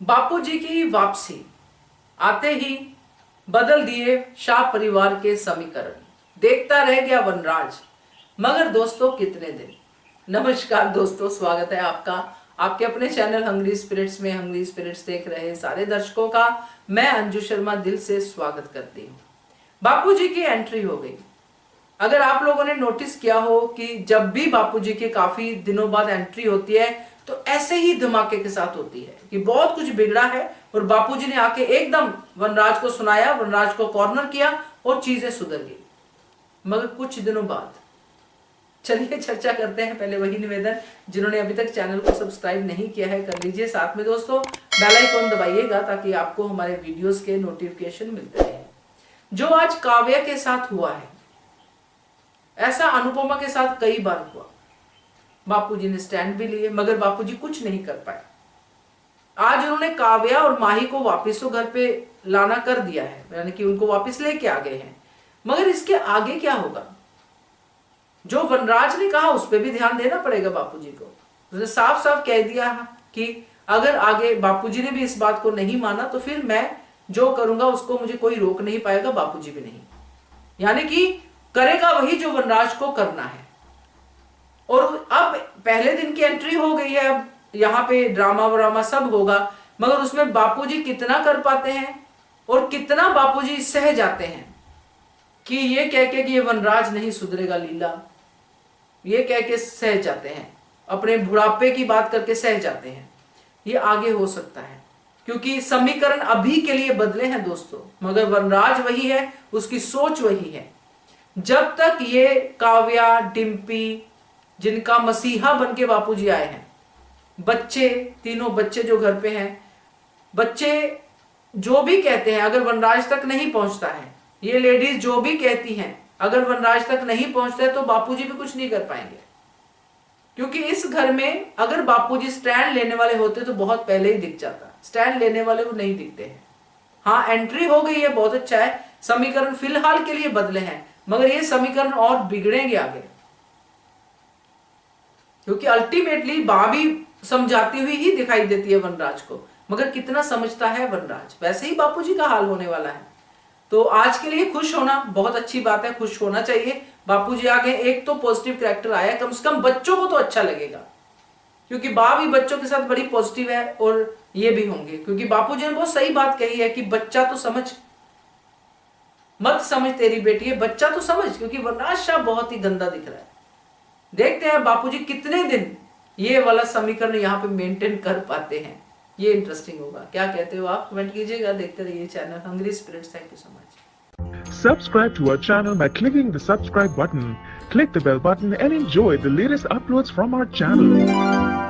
बापूजी की वापसी आते ही बदल दिए शाह परिवार के समीकरण। देखता रह गया वनराज, मगर दोस्तों कितने दिन। नमस्कार दोस्तों, स्वागत है आपका आपके अपने चैनल हंग्री स्पिरिट्स में। हंग्री स्पिरिट्स देख रहे सारे दर्शकों का मैं अंजू शर्मा दिल से स्वागत करती हूँ। बापूजी की एंट्री हो गई। अगर आप लोगों ने नोटिस किया हो कि जब भी बापूजी के काफी दिनों बाद एंट्री होती है तो ऐसे ही धमाके के साथ होती है कि बहुत कुछ बिगड़ा है और बापूजी ने आके एकदम वनराज को सुनाया, वनराज को कॉर्नर किया और चीजें सुधर गई। मगर कुछ दिनों बाद चलिए चर्चा करते हैं। पहले वही निवेदन, जिन्होंने अभी तक चैनल को सब्सक्राइब नहीं किया है कर लीजिए, साथ में दोस्तों बेल आइकन दबाइएगा ताकि आपको हमारे वीडियोस के नोटिफिकेशन मिलते रहे। जो आज काव्या के साथ हुआ है, ऐसा अनुपमा के साथ कई बार हुआ। बापूजी ने स्टैंड भी लिए मगर बापूजी कुछ नहीं कर पाए। आज उन्होंने काव्या और माही को वापस तो घर पे लाना कर दिया है, यानी कि उनको वापस लेके आ गए हैं। मगर इसके आगे क्या होगा? जो वनराज ने कहा उस पर भी ध्यान देना पड़ेगा बापूजी को। उसने साफ साफ कह दिया कि अगर आगे बापूजी ने भी इस बात को नहीं माना तो फिर मैं जो करूंगा उसको मुझे कोई रोक नहीं पाएगा, बापूजी भी नहीं। यानी कि करेगा वही जो वनराज को करना है। और अब पहले दिन की एंट्री हो गई है, अब यहाँ पे ड्रामा व्रामा सब होगा, मगर उसमें बापूजी कितना कर पाते हैं और कितना बापूजी सह जाते हैं कि ये कह के कि ये वनराज नहीं सुधरेगा लीला, ये कह के सह जाते हैं, अपने बुढ़ापे की बात करके सह जाते हैं। ये आगे हो सकता है क्योंकि समीकरण अभी के लिए बदले हैं दोस्तों, मगर वनराज वही है, उसकी सोच वही है। जब तक ये काव्या, डिम्पी, जिनका मसीहा बनके बापूजी आए हैं, बच्चे, तीनों बच्चे जो घर पे हैं, बच्चे जो भी कहते हैं अगर वनराज तक नहीं पहुंचता है, ये लेडीज जो भी कहती हैं अगर वनराज तक नहीं पहुंचता है तो बापूजी भी कुछ नहीं कर पाएंगे। क्योंकि इस घर में अगर बापूजी स्टैंड लेने वाले होते तो बहुत पहले ही दिख जाता। स्टैंड लेने वाले वो नहीं दिखते हैं। हाँ, एंट्री हो गई है, बहुत अच्छा है। समीकरण फिलहाल के लिए बदले हैं मगर ये समीकरण और बिगड़ेंगे आगे, क्योंकि अल्टीमेटली भाभी समझाती हुई ही दिखाई देती है वनराज को, मगर कितना समझता है वनराज। वैसे ही बापूजी का हाल होने वाला है। तो आज के लिए खुश होना बहुत अच्छी बात है, खुश होना चाहिए। बापूजी आ गए, एक तो पॉजिटिव कैरेक्टर आया, कम से कम बच्चों को तो अच्छा लगेगा क्योंकि भाभी बच्चों के साथ बड़ी पॉजिटिव है और ये भी होंगे क्योंकि बापूजी ने बहुत सही बात कही है कि बच्चा तो समझ, मत समझ तेरी बेटी है, बच्चा तो समझ, क्योंकि वनराज शाह बहुत ही गंदा दिख रहा है। देखते हैं बापूजी कितने दिन ये वाला समीकरण यहाँ पे मेंटेन कर पाते हैं। ये इंटरेस्टिंग होगा। क्या कहते हो आप? कमेंट कीजिएगा। देखते रहिए channel hungry spirits. Thank you so much. Subscribe to our channel by clicking the subscribe button. Click the bell button and enjoy the latest uploads from our channel.